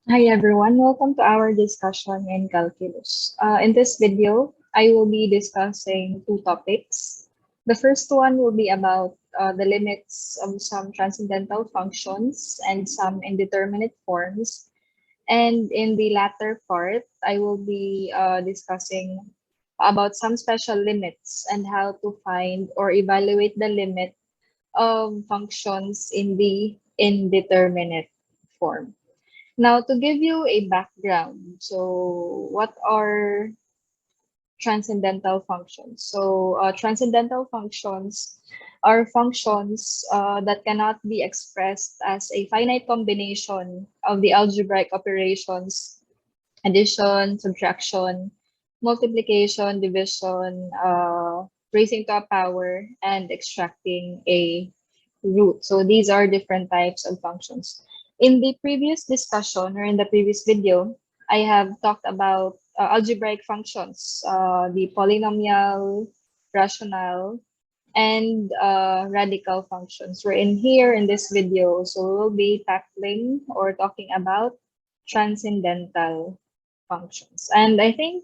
Hi everyone, welcome to our discussion in calculus. In this video, I will be discussing two topics. The first one will be about the limits of some transcendental functions and some indeterminate forms. And in the latter part, I will be discussing about some special limits and how to find or evaluate the limit of functions in the indeterminate form. Now, to give you a background, so what are transcendental functions? Transcendental functions are functions that cannot be expressed as a finite combination of the algebraic operations addition, subtraction, multiplication, division, raising to a power, and extracting a root. So these are different types of functions. In the previous discussion or in the previous video, I have talked about algebraic functions, the polynomial, rational, and radical functions. We're in here in this video, so we'll be tackling or talking about transcendental functions. And I think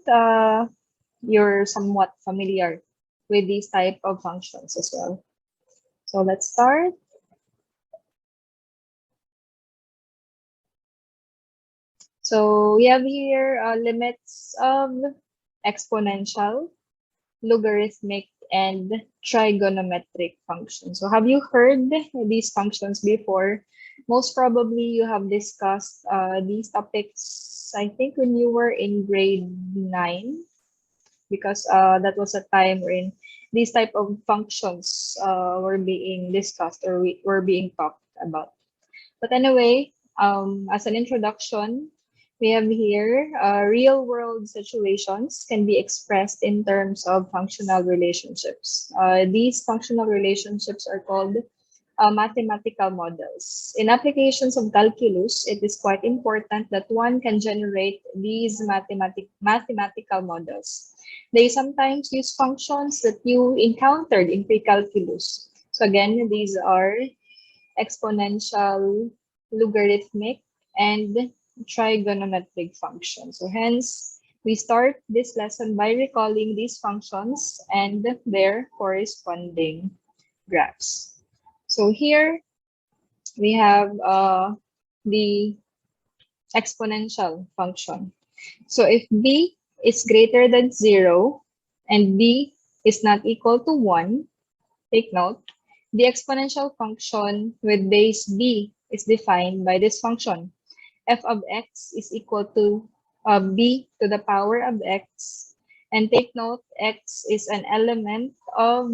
you're somewhat familiar with these type of functions as well. So let's start. So we have here limits of exponential, logarithmic, and trigonometric functions. So have you heard these functions before? Most probably you have discussed these topics, I think, when you were in grade 9, because that was a time when these type of functions were being discussed or were being talked about. But anyway, as an introduction, we have here real world situations can be expressed in terms of functional relationships. These functional relationships are called mathematical models. In applications of calculus, it is quite important that one can generate these mathematical models. They sometimes use functions that you encountered in pre-calculus. So again, these are exponential, logarithmic, and trigonometric functions. So hence, we start this lesson by recalling these functions and their corresponding graphs. So here we have the exponential function. So if b is greater than 0 and b is not equal to 1, take note, the exponential function with base b is defined by this function. F of x is equal to b to the power of x. And take note, x is an element of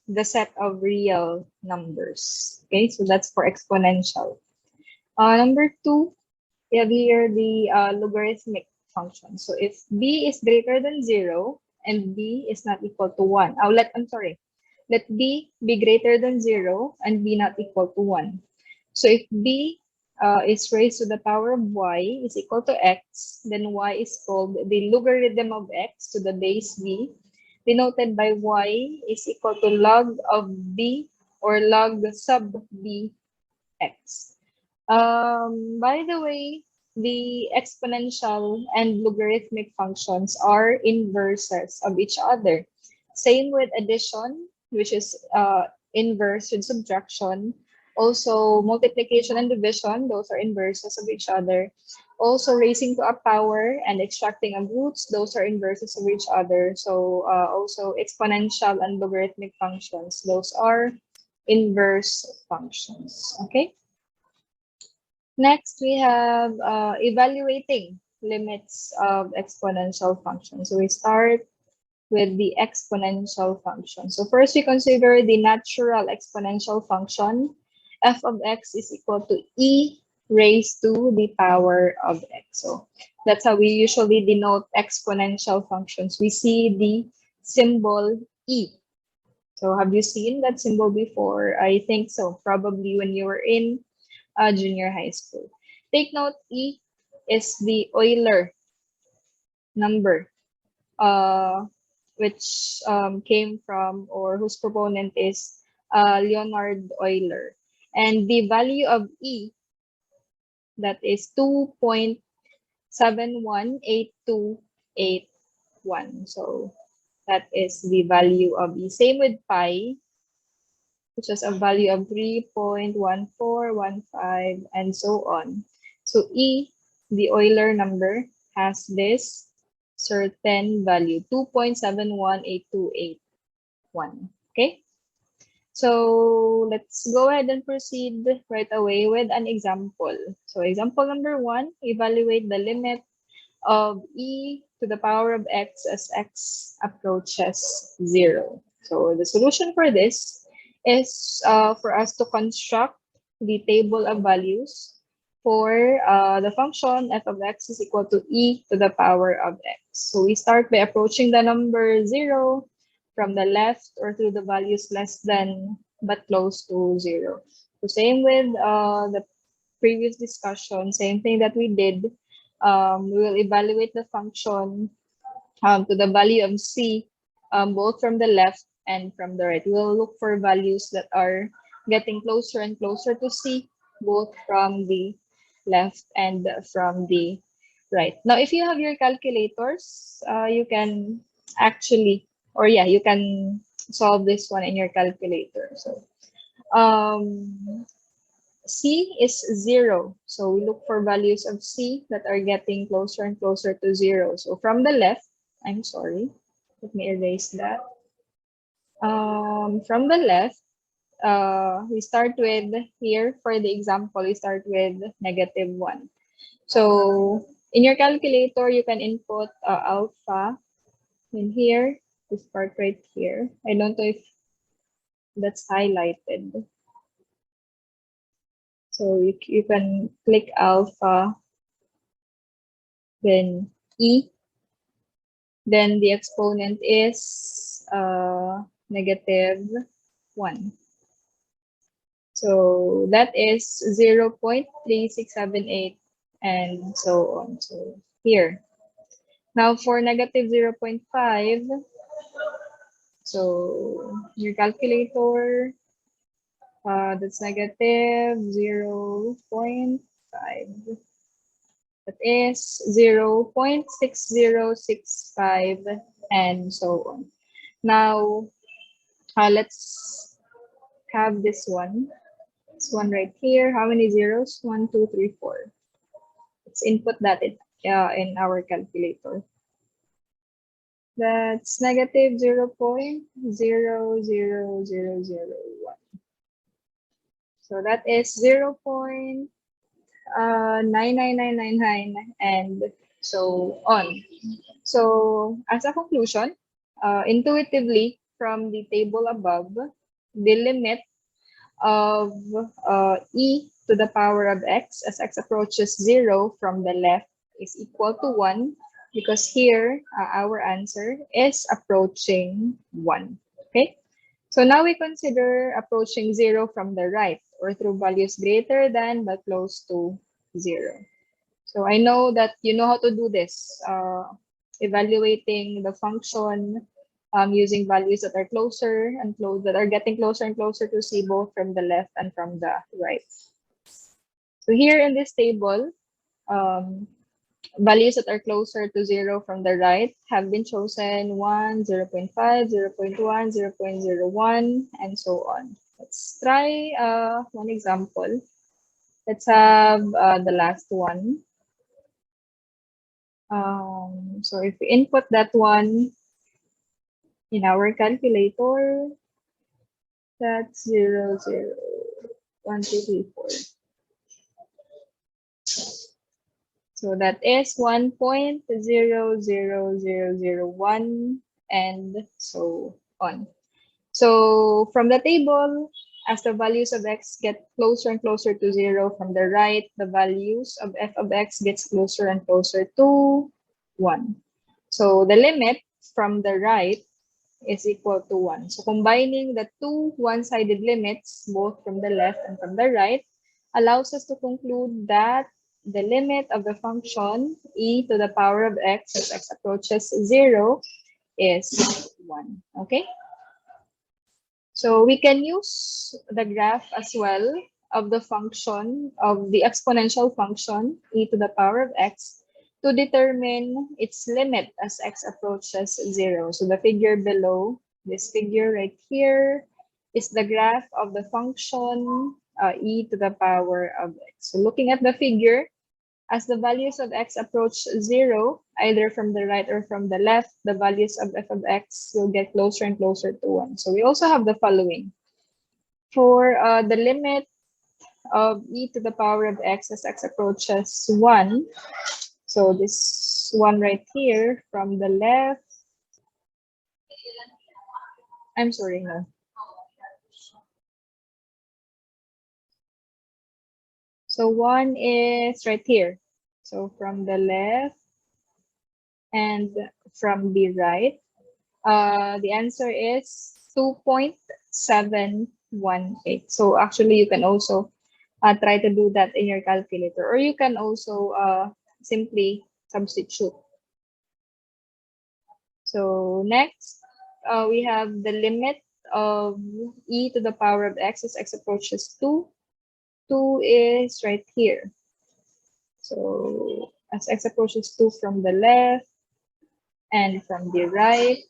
the set of real numbers. Okay, so that's for exponential. Number 2, we have here the logarithmic function. So if b is greater than 0 and b is not equal to 1, let b be greater than 0 and b not equal to 1. So if b is raised to the power of y is equal to x, then y is called the logarithm of x to the base b, denoted by y is equal to log of b or log sub b x. By the way, the exponential and logarithmic functions are inverses of each other. Same with addition, which is inverse with subtraction. Also, multiplication and division, those are inverses of each other. Also, raising to a power and extracting of roots, those are inverses of each other. So, also exponential and logarithmic functions, those are inverse functions. Okay. Next, we have evaluating limits of exponential functions. So we start with the exponential function. So first, we consider the natural exponential function. F of x is equal to e raised to the power of x. So that's how we usually denote exponential functions. We see the symbol e. So have you seen that symbol before? I think so. Probably when you were in junior high school. Take note, E is the Euler number, which came from or whose proponent is Leonhard Euler. And the value of E that is 2.718281. So that is the value of E. Same with pi, which is a value of 3.1415 and so on. So E, the Euler number, has this certain value, 2.718281. Okay? So let's go ahead and proceed right away with an example. So example number 1, evaluate the limit of e to the power of x as x approaches 0. So the solution for this is for us to construct the table of values for the function f of x is equal to e to the power of x. So we start by approaching the number 0 from the left or through the values less than but close to 0. So same with the previous discussion, same thing that we did. We will evaluate the function to the value of c, both from the left and from the right. We'll look for values that are getting closer and closer to c, both from the left and from the right. Now, if you have your calculators, you can actually, or yeah, you can solve this one in your calculator. So C is 0. So we look for values of C that are getting closer and closer to 0. So from the left, I'm sorry, let me erase that. From the left, we start with, here for the example, we start with -1. So in your calculator, you can input alpha in here, this part right here. I don't know if that's highlighted. So you can click alpha, then e, then the exponent is -1. So that is 0.3678 and so on. So here. Now for -0.5, so your calculator, that's -0.5. That is 0.6065 and so on. Now, let's have this one. This one right here. How many zeros? 1, 2, 3, 4. Let's input that in our calculator. That's -0.00001. So that is 0.99999 and so on. So as a conclusion, intuitively from the table above, the limit of e to the power of x as x approaches 0 from the left is equal to 1 because here our answer is approaching 1. Okay, so now we consider approaching 0 from the right or through values greater than but close to 0. So I know that you know how to do this, evaluating the function using values that are closer and that are getting closer and closer to c, both from the left and from the right. So here in this table, values that are closer to 0 from the right have been chosen 1, 0.5, 0.1, 0.01, and so on. Let's try one example. Let's have the last one. So if we input that one in our calculator, that's 0, 0, 1, 2, 3, 4. So that is 1.00001 and so on. So from the table, as the values of x get closer and closer to 0 from the right, the values of f of x gets closer and closer to 1. So the limit from the right is equal to 1. So combining the two one-sided limits, both from the left and from the right, allows us to conclude that the limit of the function e to the power of x as x approaches 0 is 1. Okay? So we can use the graph as well of the function of the exponential function e to the power of x to determine its limit as x approaches 0. So the figure below, this figure right here, is the graph of the function e to the power of x. So looking at the figure, as the values of x approach 0, either from the right or from the left, the values of f of x will get closer and closer to 1. So we also have the following. For the limit of e to the power of x as x approaches 1, so this one right here from the left, I'm sorry, no. So 1 is right here. So from the left and from the right, the answer is 2.718. So actually, you can also try to do that in your calculator, or you can also simply substitute. So next, we have the limit of e to the power of x as x approaches 2. 2 is right here. So as x approaches 2 from the left and from the right,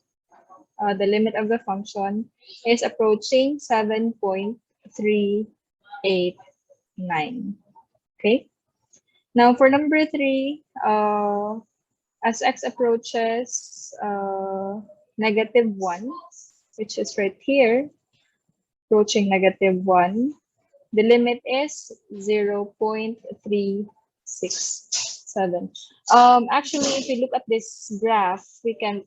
the limit of the function is approaching 7.389. Okay. Now for number 3, as x approaches -1, which is right here, approaching -1, the limit is 0.367. Actually, if you look at this graph, we can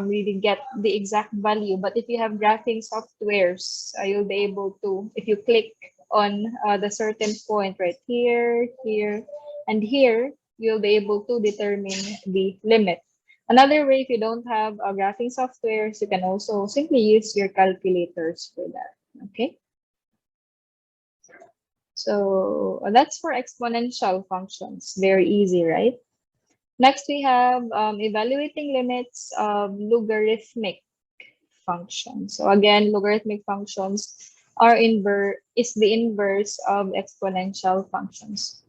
really get the exact value. But if you have graphing softwares, you'll be able to, if you click on the certain point right here, here, and here, you'll be able to determine the limit. Another way, if you don't have graphing softwares, you can also simply use your calculators for that. Okay. So that's for exponential functions. Very easy, right? Next, we have evaluating limits of logarithmic functions. So again, logarithmic functions are is the inverse of exponential functions.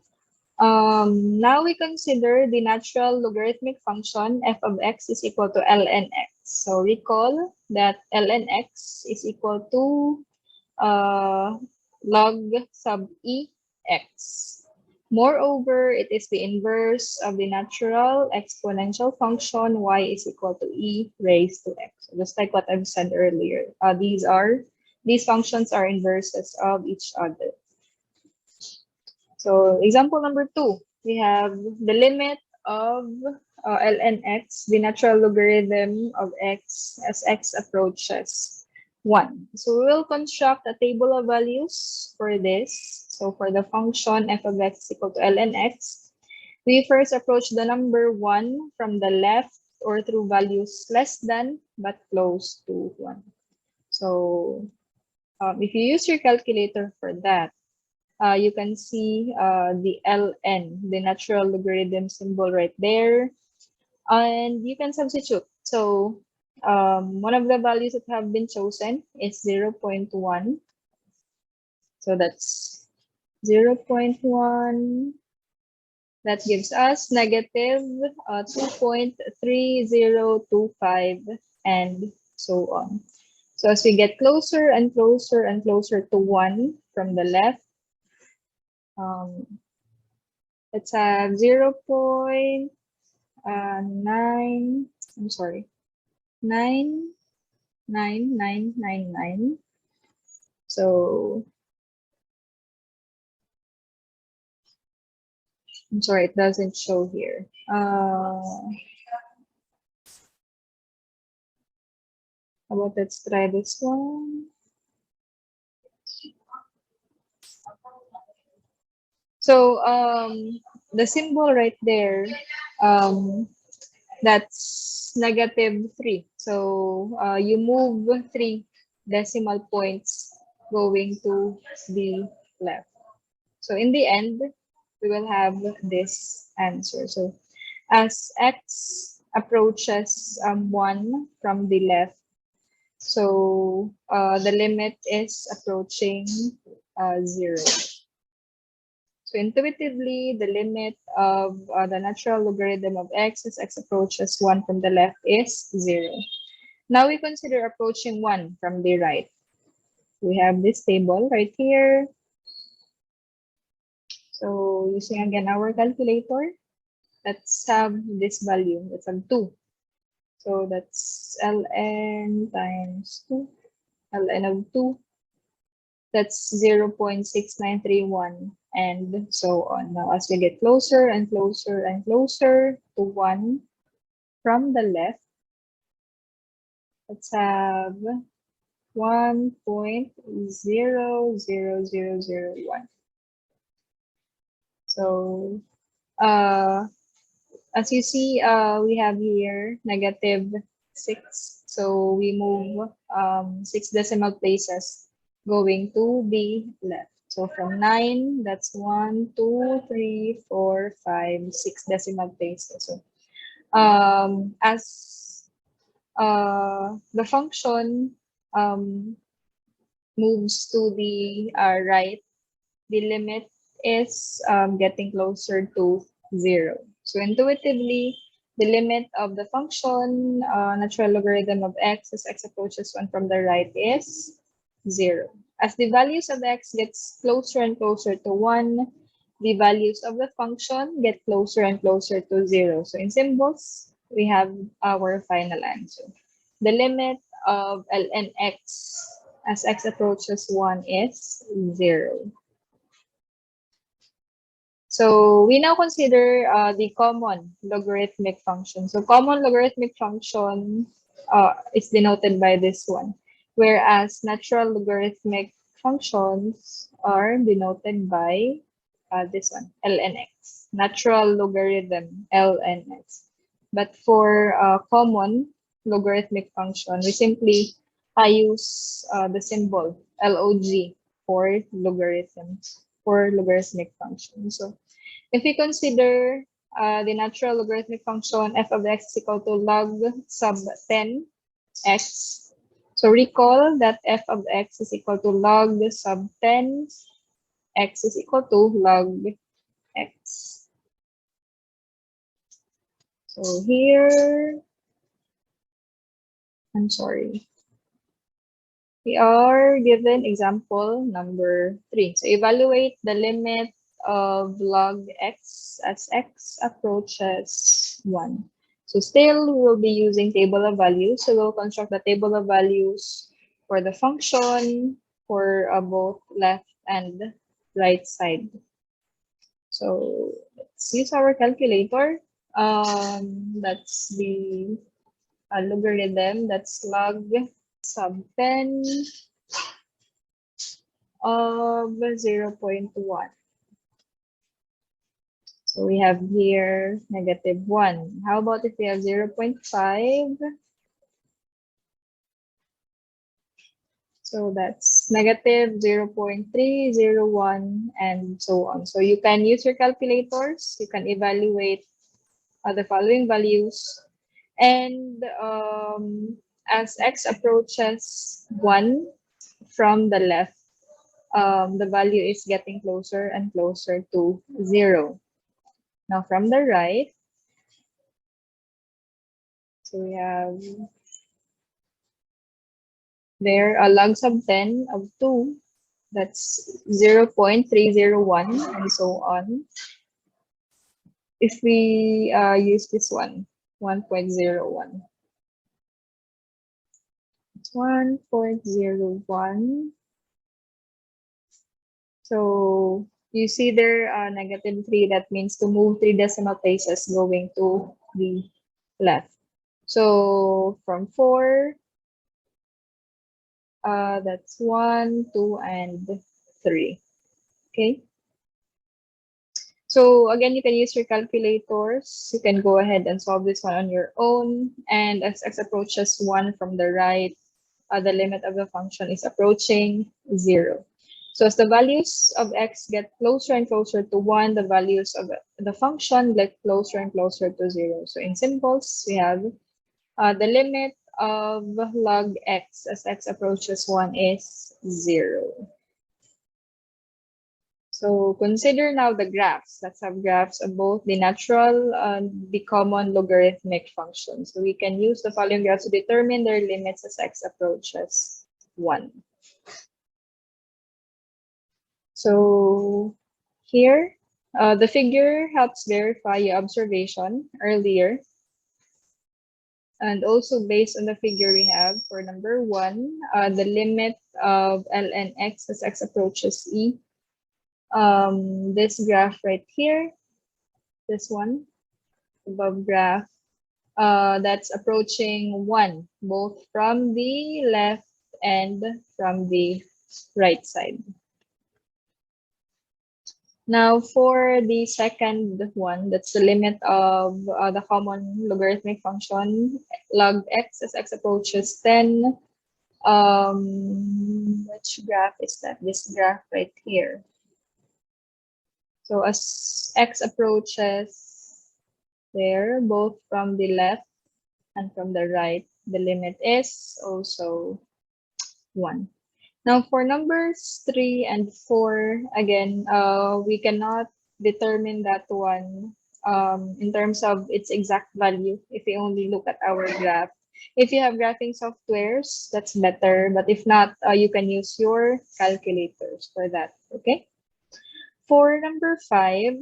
Now we consider the natural logarithmic function f of x is equal to ln x. So recall that ln x is equal to log sub e x. Moreover, it is the inverse of the natural exponential function y is equal to e raised to x. So just like what I've said earlier, these functions are inverses of each other. So example number 2, we have the limit of ln x, the natural logarithm of x as x approaches 1. So we will construct a table of values for this. So for the function f of x is equal to ln x, we first approach the number 1 from the left or through values less than but close to 1. So if you use your calculator for that, you can see the ln, the natural logarithm symbol right there, and you can substitute. So one of the values that have been chosen is 0.1. So that's 0.1. That gives us negative 2.3025 and so on. So as we get closer and closer and closer to 1 from the left, let's have 0.9, I'm sorry, 99999. So I'm sorry, it doesn't show here. How about let's try this one. So the symbol right there, that's -3. So you move 3 decimal points going to the left. So in the end, we will have this answer. So as x approaches 1 from the left, so the limit is approaching 0. So intuitively, the limit of the natural logarithm of x as x approaches 1 from the left is 0. Now we consider approaching 1 from the right. We have this table right here. So using again our calculator, let's have this value. Let's have 2. So that's ln times 2, ln of 2. That's 0.6931 and so on. Now, as we get closer and closer and closer to 1 from the left, let's have 1.00001. So, as you see, we have here -6. So we move 6 decimal places going to the left. So from 9, that's 1, 2, 3, 4, 5, 6 decimal places. So as the function moves to the right, the limit is getting closer to 0. So intuitively, the limit of the function natural logarithm of x as x approaches 1 from the right is 0. As the values of x gets closer and closer to 1, the values of the function get closer and closer to 0. So in symbols, we have our final answer. The limit of ln x as x approaches 1 is 0. So we now consider the common logarithmic function. So common logarithmic function is denoted by this one, whereas natural logarithmic functions are denoted by this one, ln x, natural logarithm, ln x. But for common logarithmic function, we simply use the symbol log for logarithms, for logarithmic function. So if we consider the natural logarithmic function f of x is equal to log sub 10x. So recall that f of x is equal to log sub 10, x is equal to log x. So here, I'm sorry. We are given example number 3. So evaluate the limit of log x as x approaches 1. So still, we will be using table of values. So we'll construct the table of values for the function for both left and right side. So let's use our calculator. That's the logarithm. That's log sub 10 of 0.1. So we have here -1. How about if we have 0.5? So that's -0.301 and so on. So you can use your calculators. You can evaluate the following values. And as x approaches 1 from the left, the value is getting closer and closer to 0. Now from the right, so we have there a log sub 10 of 2, that's 0.301 and so on. If we use this one, 1.01. 1.01. So you see there -3, that means to move 3 decimal places going to the left. So from 4, that's 1, 2, and 3. Okay. So again, you can use your calculators. You can go ahead and solve this one on your own. And as x approaches 1 from the right, the limit of the function is approaching 0. So as the values of x get closer and closer to 1, the values of the function get closer and closer to 0. So in symbols, we have the limit of log x as x approaches 1 is 0. So consider now the graphs. Let's have graphs of both the natural and the common logarithmic function. So we can use the following graphs to determine their limits as x approaches 1. So here, the figure helps verify your observation earlier. And also based on the figure we have for number 1, the limit of ln x as x approaches e. This graph right here, this one, above graph, that's approaching 1, both from the left and from the right side. Now for the second one, that's the limit of the common logarithmic function, log x as x approaches 10. Which graph is that? This graph right here. So as x approaches there, both from the left and from the right, the limit is also 1. Now for numbers 3 and 4, again, we cannot determine that one in terms of its exact value if we only look at our graph. If you have graphing softwares, that's better. But if not, you can use your calculators for that, okay? For number 5,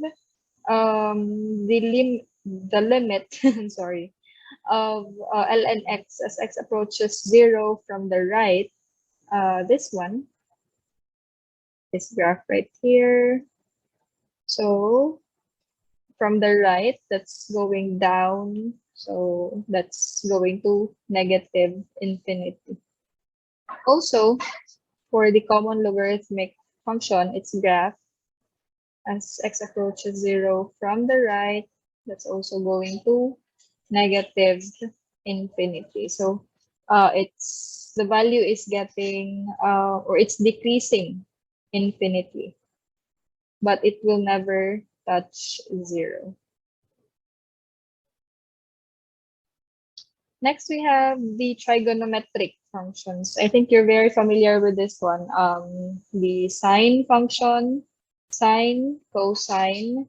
the limit, sorry, of ln x as x approaches 0 from the right, this one, this graph right here. So from the right, that's going down. So that's going to negative infinity. Also, for the common logarithmic function, its graph as x approaches 0 from the right, that's also going to negative infinity. So it's the value is getting or it's decreasing infinitely, but it will never touch 0. Next, we have the trigonometric functions. I think you're very familiar with this one. The sine function, sine, cosine,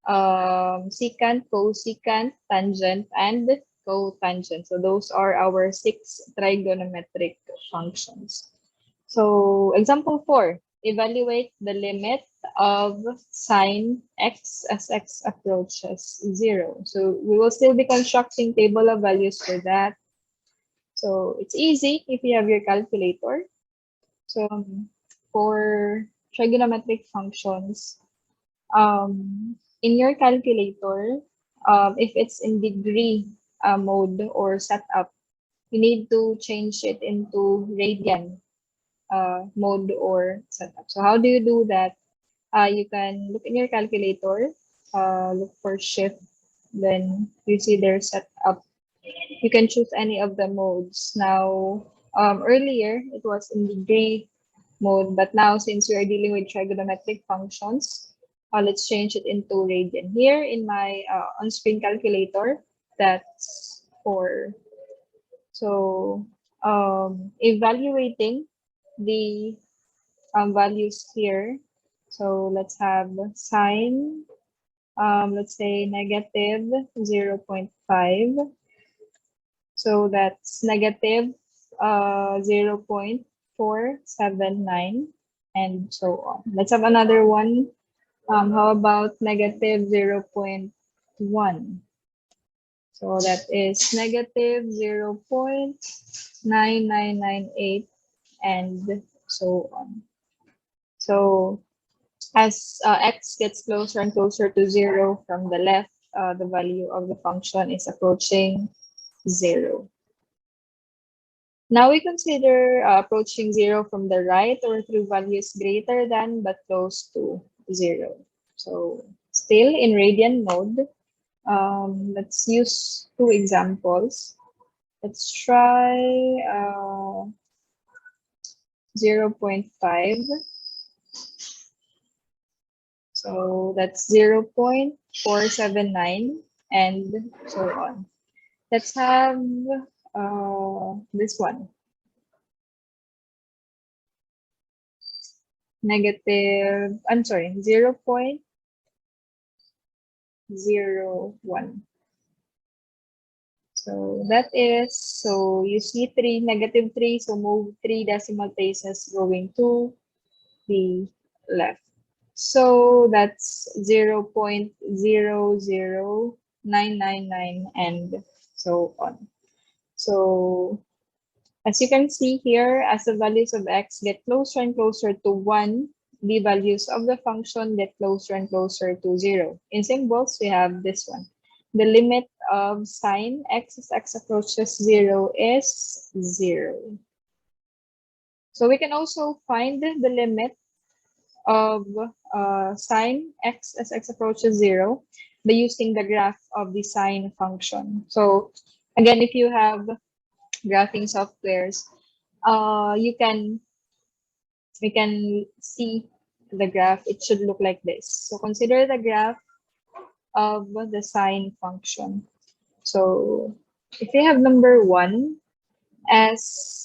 secant, cosecant, tangent, and cotangent. So those are our 6 trigonometric functions. So example 4, evaluate the limit of sine x as x approaches 0. So we will still be constructing table of values for that. So it's easy if you have your calculator. So for trigonometric functions, in your calculator, if it's in degree mode or setup, you need to change it into radian mode or setup. So how do you do that? You can look in your calculator, look for shift, then you see their setup. You can choose any of the modes. Now, earlier it was in degree mode, but now since we are dealing with trigonometric functions, let's change it into radian. Here in my on-screen calculator, that's 4. So evaluating the values here. So let's have sine, let's say negative 0.5. So that's negative 0.479 and so on. Let's have another one. How about negative 0.1? So that is negative 0.9998 and so on. So as x gets closer and closer to 0 from the left, the value of the function is approaching 0. Now we consider approaching 0 from the right or through values greater than but close to 0. So still in radian mode, let's use 2 examples. Let's try 0.5. So that's 0.479 and so on. Let's have this one. negative, I'm sorry, 0.01. So that is, so you see 3, negative 3, so move 3 decimal places going to the left. So that's 0.00999 and so on. So as you can see here, as the values of x get closer and closer to 1, the values of the function get closer and closer to 0. In symbols, we have this one. The limit of sine x as x approaches 0 is 0. So we can also find the limit of sine x as x approaches 0 by using the graph of the sine function. So again, if you have graphing softwares, we can see the graph. It should look like this. So consider the graph of the sine function. So if we have number 1 as,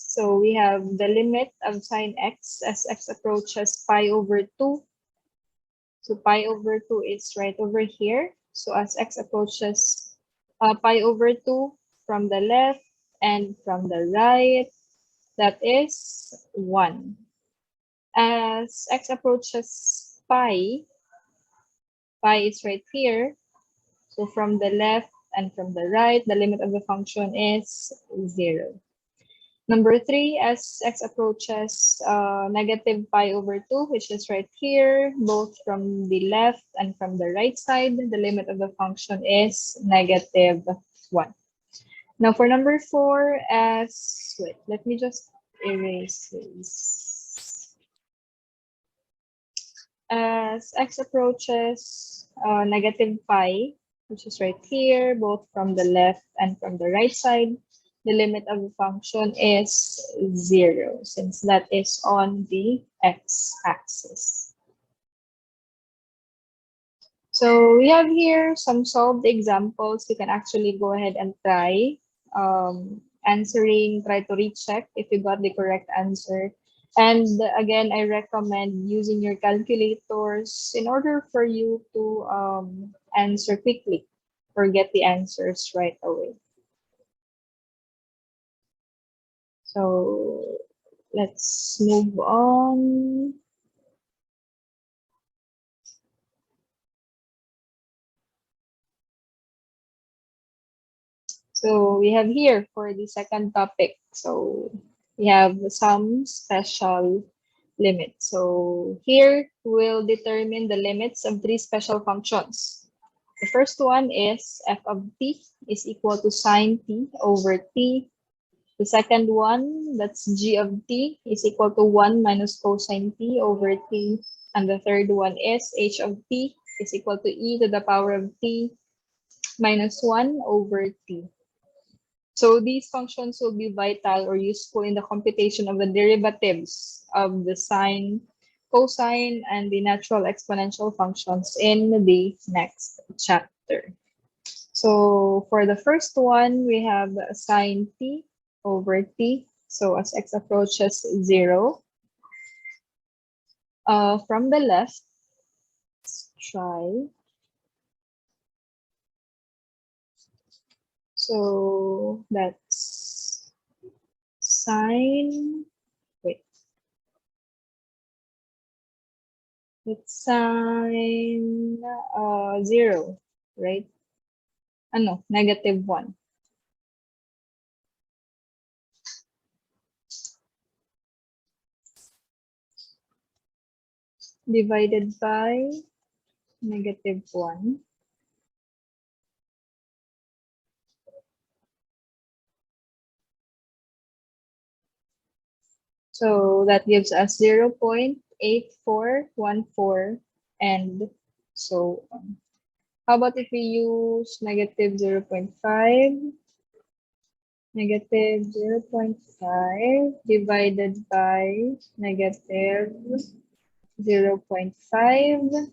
so we have the limit of sine x as x approaches pi over 2. So pi over 2 is right over here. So as x approaches pi over 2 from the left and from the right, that is 1. As x approaches pi, pi is right here. So from the left and from the right, the limit of the function is 0. Number 3, as x approaches negative pi over 2, which is right here, both from the left and from the right side, the limit of the function is negative 1. Now for number 4, as, wait, let me just erase this. As x approaches negative pi, which is right here, both from the left and from the right side, the limit of the function is 0, since that is on the x-axis. So we have here some solved examples. You can actually go ahead and try answering, try to recheck if you got the correct answer. And again, I recommend using your calculators in order for you to answer quickly or get the answers right away. So let's move on. So we have here for the second topic. So we have some special limits. So here we'll determine the limits of 3 special functions. The first one is f of t is equal to sine t over t. The second one, that's g of t, is equal to 1 minus cosine t over t. And the third one is h of t is equal to e to the power of t minus 1 over t. So these functions will be vital or useful in the computation of the derivatives of the sine, cosine, and the natural exponential functions in the next chapter. So for the first one, we have sine t over t. So as x approaches 0, from the left, let's try. So that's sine, wait, it's sine 0, right? No, negative 1. Divided by negative 1. So that gives us 0.8414 and so on. How about if we use negative 0.5? Negative 0.5 divided by negative 0.5.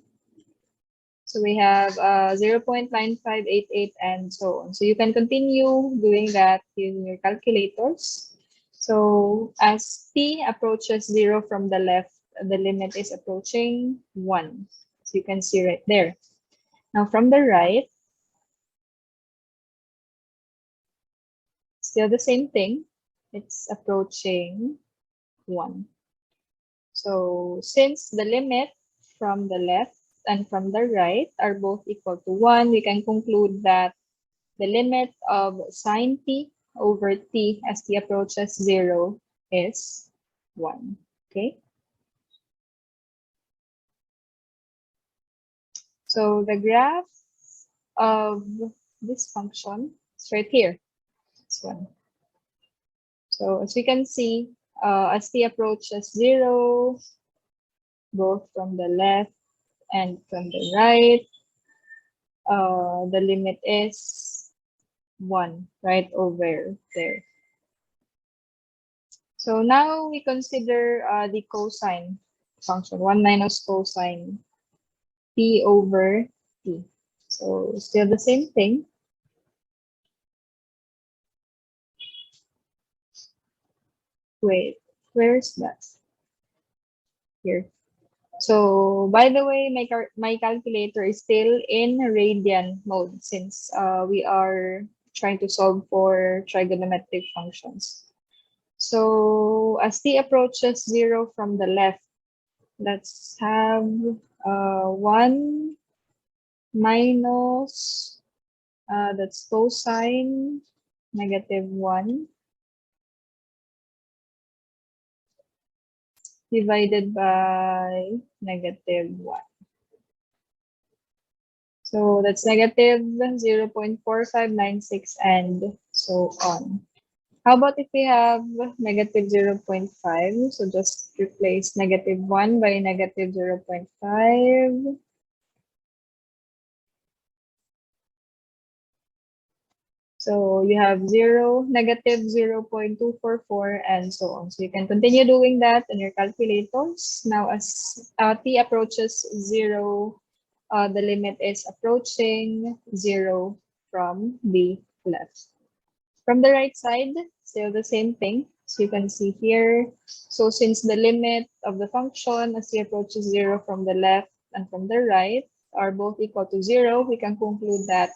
So we have 0.9588 and so on. So you can continue doing that using your calculators. So as t approaches 0 from the left, the limit is approaching 1. So you can see right there. Now from the right, still the same thing. It's approaching 1. So since the limit from the left and from the right are both equal to 1, we can conclude that the limit of sine t over t as t approaches 0 is 1. Okay? So the graph of this function is right here. This one. So as we can see, as t approaches 0, both from the left and from the right, the limit is 1 right over there. So now we consider the cosine function, 1 minus cosine t over t. So still the same thing. Wait, where's that? Here. So by the way, my calculator is still in radian mode since we are trying to solve for trigonometric functions. So as t approaches 0 from the left, let's have 1 minus, that's cosine -1 divided by -1. So that's negative 0.4596 and so on. How about if we have negative 0.5? So just replace -1 by negative 0.5. So you have negative 0.244 and so on. So you can continue doing that in your calculators. Now as t approaches 0, the limit is approaching 0 from the left. From the right side, still the same thing. So you can see here. So since the limit of the function as t approaches 0 from the left and from the right are both equal to 0, we can conclude that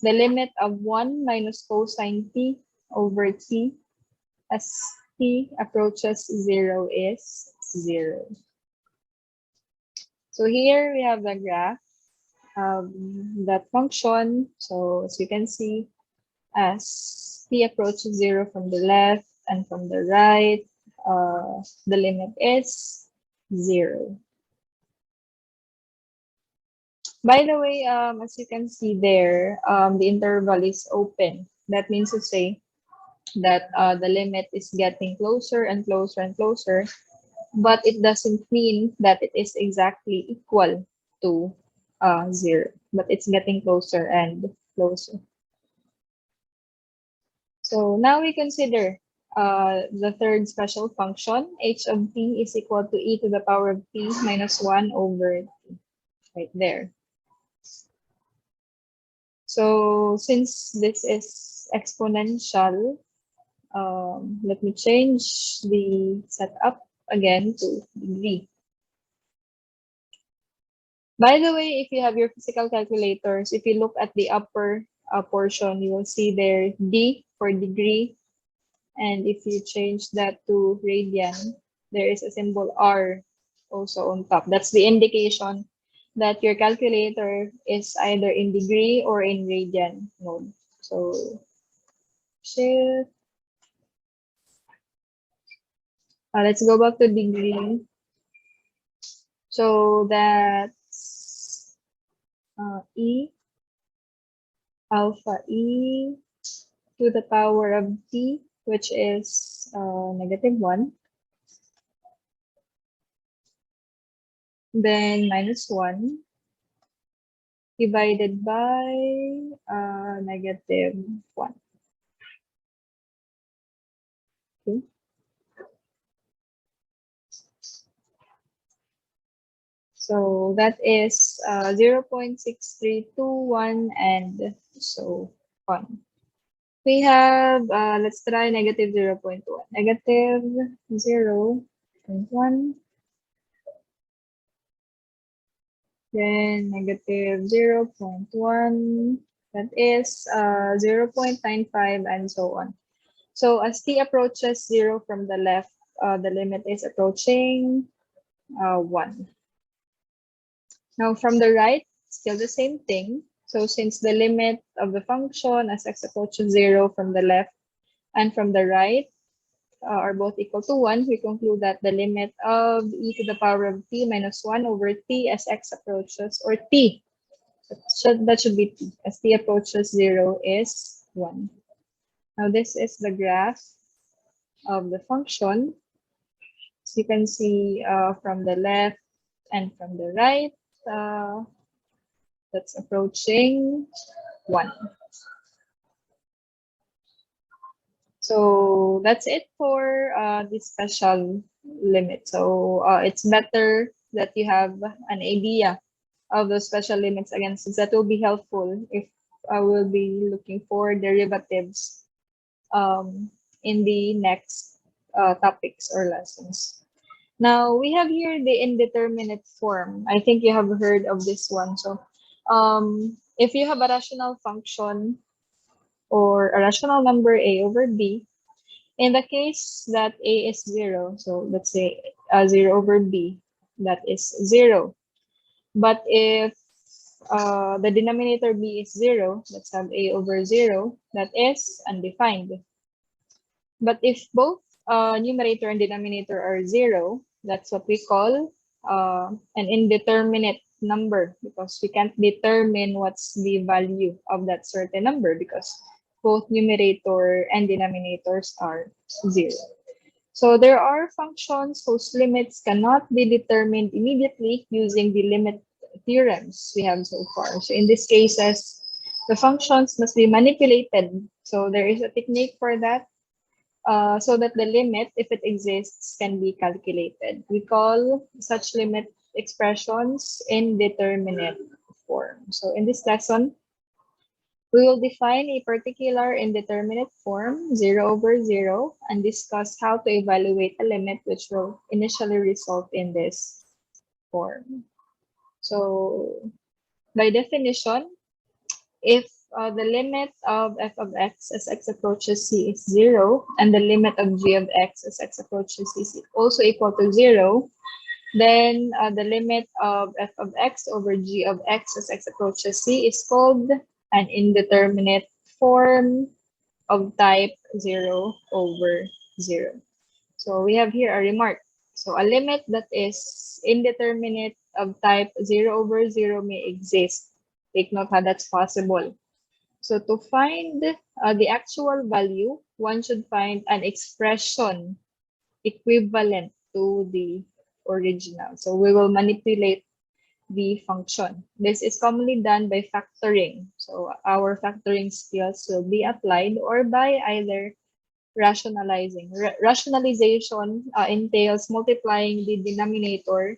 the limit of 1 minus cosine t over t as t approaches 0 is 0. So here we have the graph of that function. So as you can see, as t approaches 0 from the left and from the right, the limit is 0. By the way, as you can see there, the interval is open. That means to say that the limit is getting closer and closer and closer, but it doesn't mean that it is exactly equal to 0, but it's getting closer and closer. So now we consider the third special function, h of t is equal to e to the power of t minus 1 over t, right there. So since this is exponential, let me change the setup again to degree. By the way, if you have your physical calculators, if you look at the upper portion, you will see there D for degree. And if you change that to radian, there is a symbol R also on top. That's the indication that your calculator is either in degree or in radian mode. So shift. Let's go back to degree. So that's E alpha E to the power of t, which is -1. Then -1 divided by -1. Okay. So that is 0.6321 and so on. We have, let's try -0.1. -0.1 then negative 0.1, that is 0.95, and so on. So as t approaches 0 from the left, the limit is approaching 1. Now from the right, still the same thing. So since the limit of the function as x approaches 0 from the left and from the right are both equal to 1, we conclude that the limit of e to the power of t minus 1 over t as x approaches, or t, that should be t, as t approaches 0 is 1. Now this is the graph of the function. So you can see from the left and from the right, that's approaching 1. So that's it for this special limit. So it's better that you have an idea of the special limits again, since that will be helpful if I will be looking for derivatives in the next topics or lessons. Now we have here the indeterminate form. I think you have heard of this one. So if you have a rational function or a rational number a over b, in the case that a is 0, so let's say 0 over b, that is 0. But if the denominator b is 0, let's have a over 0, that is undefined. But if both numerator and denominator are 0, that's what we call an indeterminate number, because we can't determine what's the value of that certain number because both numerator and denominators are 0. So there are functions whose limits cannot be determined immediately using the limit theorems we have so far. So in these cases, the functions must be manipulated. So there is a technique for that, so that the limit, if it exists, can be calculated. We call such limit expressions indeterminate form. So in this lesson, we will define a particular indeterminate form, 0 over 0, and discuss how to evaluate a limit which will initially result in this form. So by definition, if the limit of f of x as x approaches c is 0, and the limit of g of x as x approaches c is also equal to 0, then the limit of f of x over g of x as x approaches c is called an indeterminate form of type 0 over 0. So we have here a remark. So a limit that is indeterminate of type 0 over 0 may exist. Take note how that's possible. So to find the actual value, one should find an expression equivalent to the original. So we will manipulate the function. This is commonly done by factoring. So our factoring skills will be applied, or by either rationalizing. Rationalization entails multiplying the denominator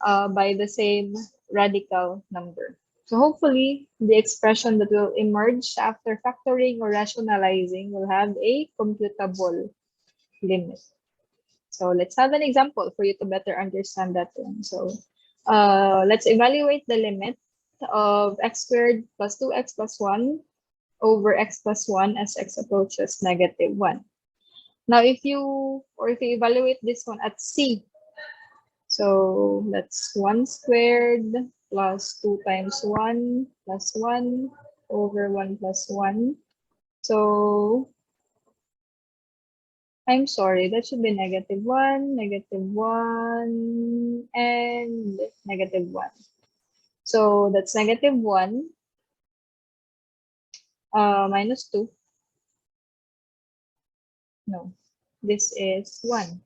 by the same radical number. So hopefully, the expression that will emerge after factoring or rationalizing will have a computable limit. So let's have an example for you to better understand that one. So let's evaluate the limit of x squared plus 2x plus 1 over x plus 1 as x approaches negative 1. Now, if you evaluate this one at c, so that's 1 squared plus 2 times 1 plus 1 over 1 plus 1. So I'm sorry, that should be negative 1, and negative 1. So that's negative 1 minus 2. No, this is 1.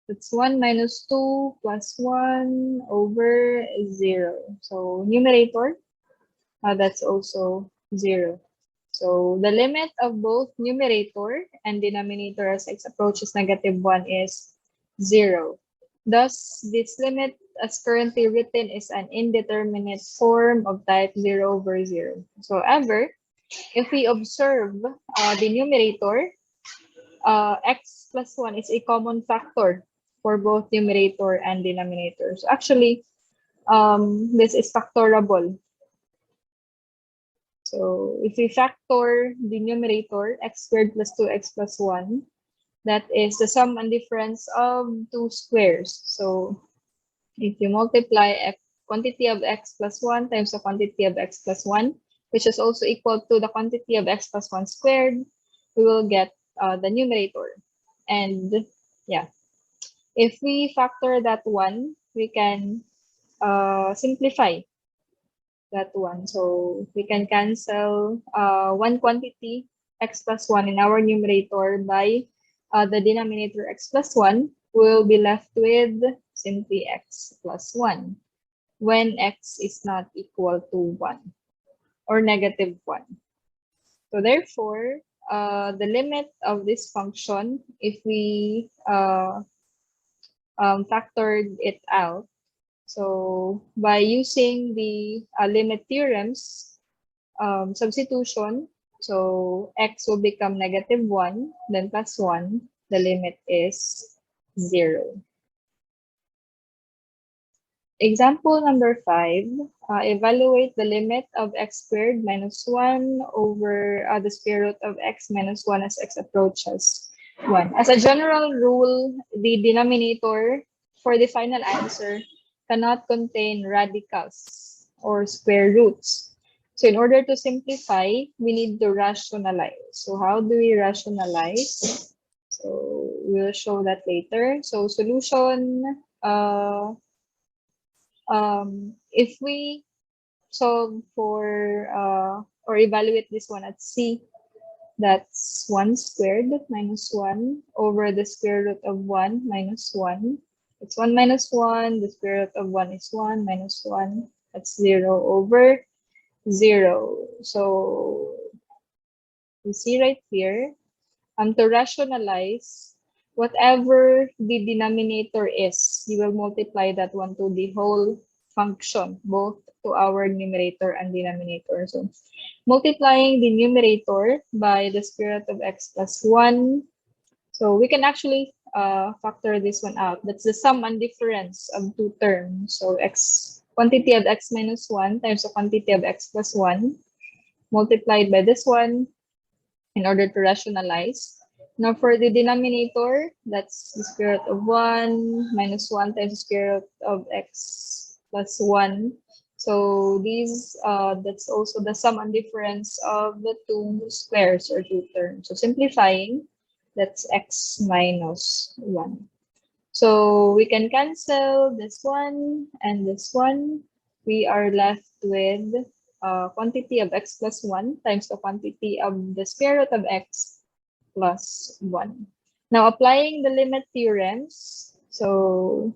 That's 1 minus 2 plus 1 over 0. So numerator, that's also 0. So the limit of both numerator and denominator as x approaches negative 1 is 0. Thus, this limit as currently written is an indeterminate form of type 0 over 0. So, however, if we observe the numerator, x plus 1 is a common factor. for both numerator and denominator. So actually, this is factorable. So if we factor the numerator, x squared plus 2x plus 1, that is the sum and difference of two squares. So if you multiply quantity of x plus 1 times the quantity of x plus 1, which is also equal to the quantity of x plus 1 squared, we will get the numerator. And yeah, if we factor that one, we can simplify that one. So we can cancel one quantity, x plus 1 in our numerator by the denominator x plus 1. We'll be left with simply x plus 1 when x is not equal to 1 or negative 1. So therefore, the limit of this function, if we factored it out, so by using the limit theorems, substitution, so x will become negative 1, then plus 1, the limit is 0. Example number 5, evaluate the limit of x squared minus 1 over the square root of x minus 1 as x approaches 1. As a general rule, the denominator for the final answer cannot contain radicals or square roots. So in order to simplify, we need to rationalize. So how do we rationalize? So we'll show that later. So solution, if we solve for or evaluate this one at C, that's 1 squared minus 1 over the square root of 1 minus 1. It's 1 minus 1, the square root of 1 is 1 minus 1. That's 0 over 0. So you see right here, to rationalize, whatever the denominator is, you will multiply that one to the whole function, both to our numerator and denominator. So multiplying the numerator by the square root of x plus 1. So we can actually factor this one out. That's the sum and difference of two terms. So quantity of x minus 1 times the quantity of x plus 1 multiplied by this one in order to rationalize. Now for the denominator, that's the square root of 1 minus 1 times the square root of x plus 1. So these, that's also the sum and difference of the two squares or two terms. So simplifying, that's x minus 1. So we can cancel this one and this one. We are left with quantity of x plus 1 times the quantity of the square root of x plus 1. Now applying the limit theorems, so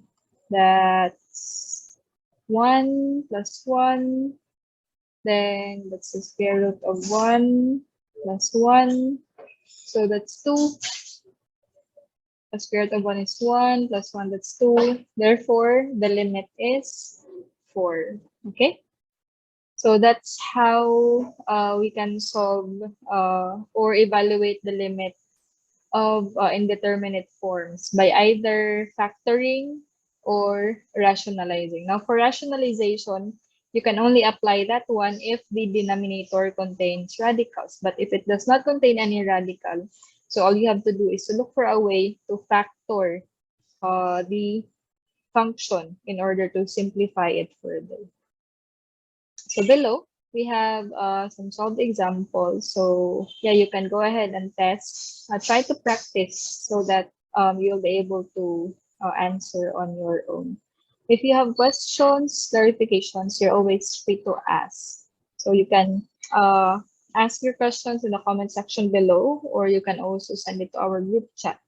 that's 1 plus 1, then that's the square root of 1 plus 1. So that's 2. The square root of 1 is 1 plus 1, that's 2. Therefore, the limit is 4. Okay? So that's how we can solve or evaluate the limit of indeterminate forms by either factoring or rationalizing. Now, for rationalization, you can only apply that one if the denominator contains radicals. But if it does not contain any radical, so all you have to do is to look for a way to factor the function in order to simplify it further. So below, we have some solved examples. So yeah, you can go ahead and test. Try to practice so that you'll be able to answer on your own. If you have questions, clarifications, you're always free to ask. So you can ask your questions in the comment section below, or you can also send it to our group chat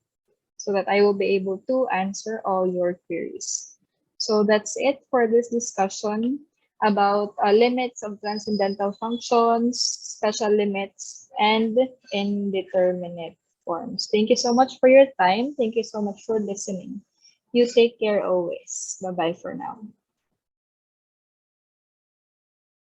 so that I will be able to answer all your queries. So that's it for this discussion about limits of transcendental functions, special limits, and indeterminate forms. Thank you so much for your time. Thank you so much for listening. You take care always. Bye-bye for now.